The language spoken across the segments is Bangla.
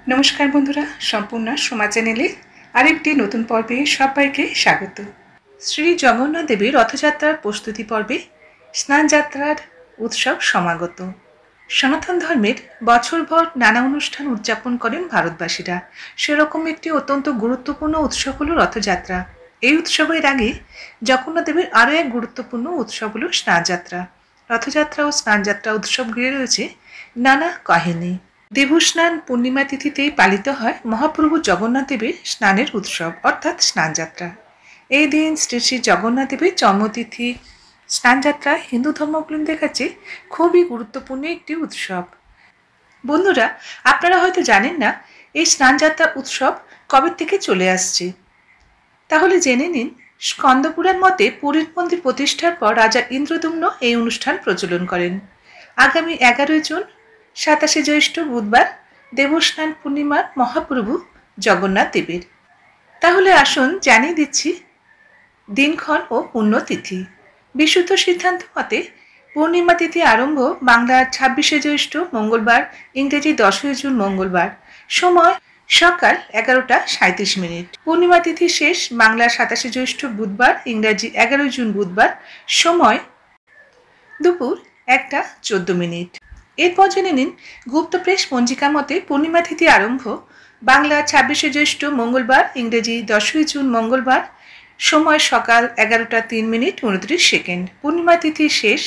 নমস্কার বন্ধুরা, সম্পূর্ণ সোমা চ্যানেলে আরেকটি নতুন পর্বে সবাইকে স্বাগত। শ্রী জগন্নাথ দেবের রথযাত্রার প্রস্তুতি পর্বে স্নানযাত্রার উৎসব সমাগত। সনাতন ধর্মের বছরভর নানা অনুষ্ঠান উদযাপন করেন ভারতবাসীরা। সেরকম একটি অত্যন্ত গুরুত্বপূর্ণ উৎসব হল রথযাত্রা। এই উৎসবের আগে জগন্নাথ দেবের আরও এক গুরুত্বপূর্ণ উৎসব হল স্নানযাত্রা। রথযাত্রা ও স্নানযাত্রা উৎসব ঘিরে রয়েছে নানা কাহিনী। দেবস্নান পূর্ণিমা তিথিতেই পালিত হয় মহাপ্রভু জগন্নাথ দেবের স্নানের উৎসব অর্থাৎ স্নানযাত্রা। এই দিন শ্রী শ্রী জগন্নাথ দেবের জন্মতিথি। স্নানযাত্রা হিন্দু ধর্মাবলম্বীদের কাছে খুবই গুরুত্বপূর্ণ একটি উৎসব। বন্ধুরা, আপনারা হয়তো জানেন না এই স্নানযাত্রা উৎসব কবে থেকে চলে আসছে। তাহলে জেনে নিন। স্কন্দপুরাণ মতে পুরীর মন্দির প্রতিষ্ঠার পর রাজা ইন্দ্রদুম্ন এই অনুষ্ঠান প্রচলন করেন। আগামী 11 জুন 27শে জ্যৈষ্ঠ বুধবার দেবস্নান পূর্ণিমার মহাপ্রভু জগন্নাথ দেবের। তাহলে আসুন জানিয়ে দিচ্ছি দিনক্ষণ ও পুণ্যতিথি। বিশুদ্ধ সিদ্ধান্ত মতে পূর্ণিমা তিথি আরম্ভ বাংলার 26শে জ্যৈষ্ঠ মঙ্গলবার, ইংরেজি 10ই জুন মঙ্গলবার। সময় সকাল 11:37। পূর্ণিমা তিথি শেষ বাংলার 27শে জ্যৈষ্ঠ বুধবার, ইংরাজি 11 জুন বুধবার। সময় দুপুর 1:14। এরপর জেনে নিন গুপ্ত প্রেস পঞ্জিকা মতে পূর্ণিমা তিথি আরম্ভ বাংলা 26শে জ্যৈষ্ঠ মঙ্গলবার, ইংরেজি 10ই জুন মঙ্গলবার। সময় সকাল 11:03:29। পূর্ণিমা তিথি শেষ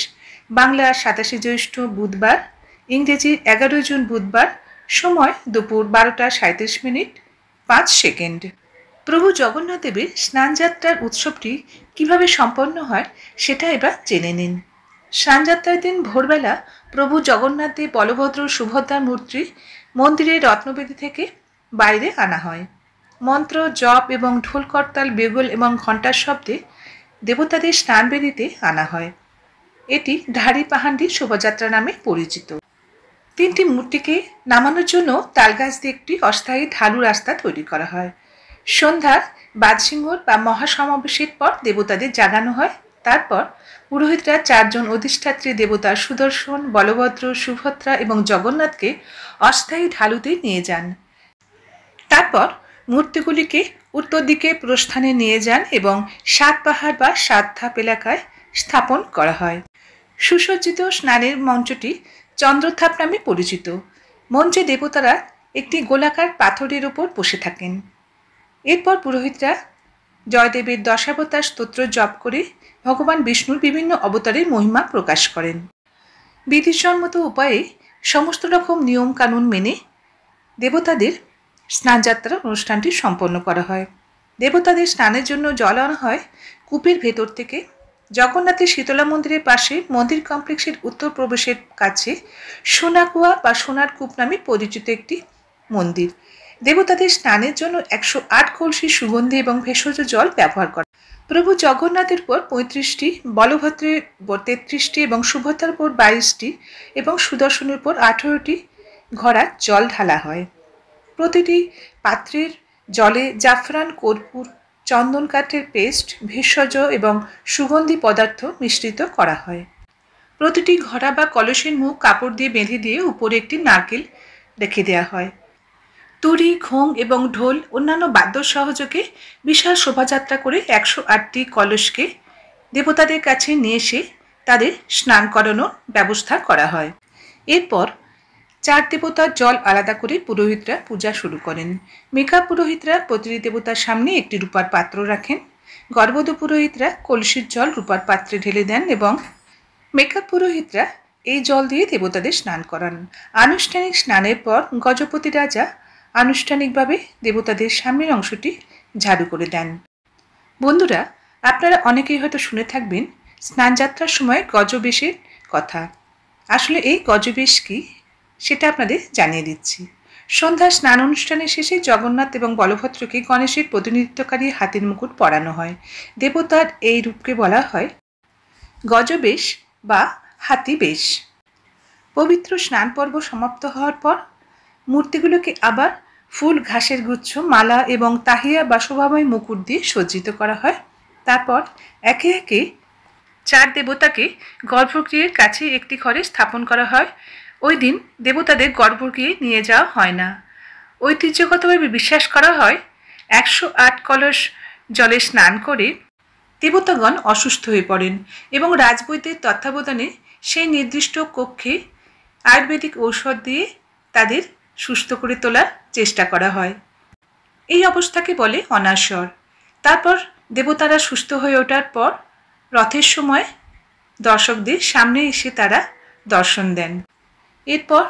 বাংলা 27শে জ্যৈষ্ঠ বুধবার, ইংরেজি 11 জুন বুধবার। সময় দুপুর 12:37:05। প্রভু জগন্নাথ দেবের স্নানযাত্রার উৎসবটি কিভাবে সম্পন্ন হয় সেটা এবার জেনে নিন। স্নানযাত্রার দিন ভোরবেলা প্রভু জগন্নাথ দেব, বলভদ্র, সুভদ্রার মূর্তি মন্দিরের রত্নবেদী থেকে বাইরে আনা হয়। মন্ত্র জপ এবং ঢোল করতাল, বেগল এবং ঘণ্টার শব্দে দেবতাদের স্নানবেদীতে আনা হয়। এটি ধাড়ি পাহান্ডি শোভাযাত্রা নামে পরিচিত। তিনটি মূর্তিকে নামানোর জন্য তালগাছ দিয়ে একটি অস্থায়ী ঢালু রাস্তা তৈরি করা হয়। সন্ধ্যার বাদসিংহর বা মহাসমাবেশের পর দেবতাদের জাগানো হয়। তারপর পুরোহিতরা 4 জন অধিষ্ঠাত্রী দেবতা সুদর্শন, বলভদ্র, সুভদ্রা এবং জগন্নাথকে অস্থায়ী ঢালুতে নিয়ে যান। তারপর মূর্তিগুলিকে উত্তর দিকে প্রস্থানে নিয়ে যান এবং 7 পাহাড় বা 7 ধাপ এলাকায় স্থাপন করা হয়। সুসজ্জিত স্নানের মঞ্চটি চন্দ্রথাপ নামে পরিচিত। মঞ্চে দেবতারা একটি গোলাকার পাথরের ওপর বসে থাকেন। এরপর পুরোহিতরা জয়দেবের দশাবতার স্তোত্র জপ করে ভগবান বিষ্ণুর বিভিন্ন অবতারের মহিমা প্রকাশ করেন। বিধিসম্মত উপায়ে সমস্ত রকম নিয়ম কানুন মেনে দেবতাদের স্নানযাত্রা অনুষ্ঠানটি সম্পন্ন করা হয়। দেবতাদের স্নানের জন্য জল আনা হয় কূপের ভেতর থেকে। জগন্নাথের শীতলা মন্দিরের পাশে মন্দির কমপ্লেক্সের উত্তর প্রবেশের কাছে সোনাকুয়া বা সোনার কূপ নামে পরিচিত একটি মন্দির। দেবতাদের স্নানের জন্য 108 কলসি সুগন্ধি এবং ভেষজ জল ব্যবহার করা। প্রভু জগন্নাথের উপর 35টি, বলভদ্রের উপর 33টি এবং সুভদ্রার উপর 22টি এবং সুদর্শনের উপর 18টি ঘড়া জল ঢালা হয়। প্রতিটি পাত্রের জলে জাফরান, কর্পূর, চন্দন কাঠের পেস্ট, ভেষজ এবং সুগন্ধি পদার্থ মিশ্রিত করা হয়। প্রতিটি ঘড়া বা কলসের মুখ কাপড় দিয়ে বেঁধে দিয়ে উপরে একটি নারকেল রেখে দেওয়া হয়। তুরি, ঘোং এবং ঢোল অন্যান্য বাদ্য সহযোগে বিশাল শোভাযাত্রা করে 108টি কলসকে দেবতাদের কাছে নিয়ে এসে তাদের স্নান করানোর ব্যবস্থা করা হয়। এরপর 4 দেবতার জল আলাদা করে পুরোহিতরা পূজা শুরু করেন। মেকা পুরোহিতরা প্রতিটি দেবতার সামনে একটি রূপার পাত্র রাখেন। গর্ভবধূ পুরোহিতরা কলসির জল রূপার পাত্রে ঢেলে দেন এবং মেকআপ পুরোহিতরা এই জল দিয়ে দেবতাদের স্নান করান। আনুষ্ঠানিক স্নানের পর গজপতি রাজা আনুষ্ঠানিকভাবে দেবতাদের সামনের অংশটি ঝাড়ু করে দেন। বন্ধুরা, আপনারা অনেকেই হয়তো শুনে থাকবেন স্নানযাত্রার সময় গজবেশের কথা। আসলে এই গজবেশ কি সেটা আপনাদের জানিয়ে দিচ্ছি। সন্ধ্যা স্নান অনুষ্ঠানের শেষে জগন্নাথ এবং বলভদ্রকে গণেশের প্রতিনিধিত্বকারী হাতির মুকুট পরানো হয়। দেবতার এই রূপকে বলা হয় গজবেশ বা হাতিবেশ। পবিত্র স্নান পর্ব সমাপ্ত হওয়ার পর মূর্তিগুলোকে আবার ফুল, ঘাসের গুচ্ছ, মালা এবং তাহিয়া বা শোভাময় মুকুট দিয়ে সজ্জিত করা হয়। তারপর একে একে 4 দেবতাকে গর্ভগৃহের কাছে একটি ঘরে স্থাপন করা হয়। ওই দিন দেবতাদের গর্ভগৃহে নিয়ে যাওয়া হয় না। ঐতিহ্যগতভাবে বিশ্বাস করা হয় 108 কলস জলে স্নান করে দেবতাগণ অসুস্থ হয়ে পড়েন এবং রাজবৈদ্যের তত্ত্বাবধানে সেই নির্দিষ্ট কক্ষে আয়ুর্বেদিক ঔষধ দিয়ে তাদের সুস্থ করে তোলার চেষ্টা করা হয়। এই অবস্থাকে বলে অনাসর। তারপর দেবতারা সুস্থ হয়ে ওঠার পর রথের সময় দর্শকদের সামনে এসে তারা দর্শন দেন। এরপর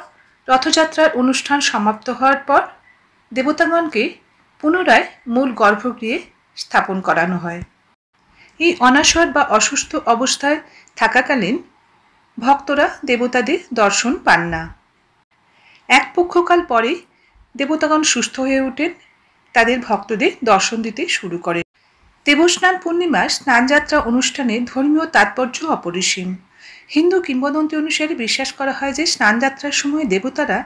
রথযাত্রার অনুষ্ঠান সমাপ্ত হওয়ার পর দেবতাগণকে পুনরায় মূল গর্ভগৃহে স্থাপন করানো হয়। এই অনাসর বা অসুস্থ অবস্থায় থাকাকালীন ভক্তরা দেবতাদের দর্শন পান না। এক পক্ষকাল পরে দেবতাগণ সুস্থ হয়ে ওঠেন, তাদের ভক্তদের দর্শন দিতে শুরু করেন। দেবস্নান পূর্ণিমার স্নানযাত্রা অনুষ্ঠানে ধর্মীয় তাৎপর্য অপরিসীম। হিন্দু কিংবদন্তি অনুসারে বিশ্বাস করা হয় যে স্নানযাত্রার সময় দেবতারা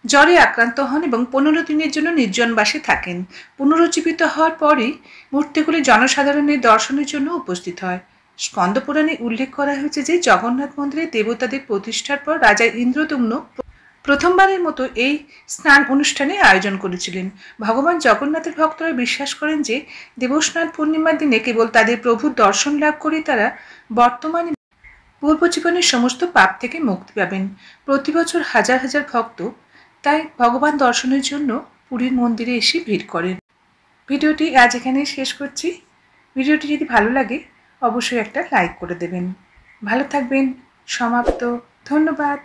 জ্বরে আক্রান্ত হন এবং 15 দিনের জন্য নির্জনবাসে থাকেন। পুনরুজ্জীবিত হওয়ার পরই মূর্তিগুলি জনসাধারণের দর্শনের জন্য উপস্থিত হয়। স্কন্দপুরাণে উল্লেখ করা হয়েছে যে জগন্নাথ মন্দিরে দেবতাদের প্রতিষ্ঠার পর রাজা ইন্দ্রদম্ন প্রথমবারের মতো এই স্নান অনুষ্ঠানে আয়োজন করেছিলেন। ভগবান জগন্নাথের ভক্তরা বিশ্বাস করেন যে দেবস্নান পূর্ণিমার দিনে কেবল তাদের প্রভুর দর্শন লাভ করে তারা বর্তমানে পূর্বজীবনের সমস্ত পাপ থেকে মুক্তি পাবেন। প্রতি বছর হাজার হাজার ভক্ত তাই ভগবান দর্শনের জন্য পুরীর মন্দিরে এসে ভিড় করেন। ভিডিওটি আজ এখানেই শেষ করছি। ভিডিওটি যদি ভালো লাগে অবশ্যই একটা লাইক করে দেবেন। ভালো থাকবেন। সমাপ্ত। ধন্যবাদ।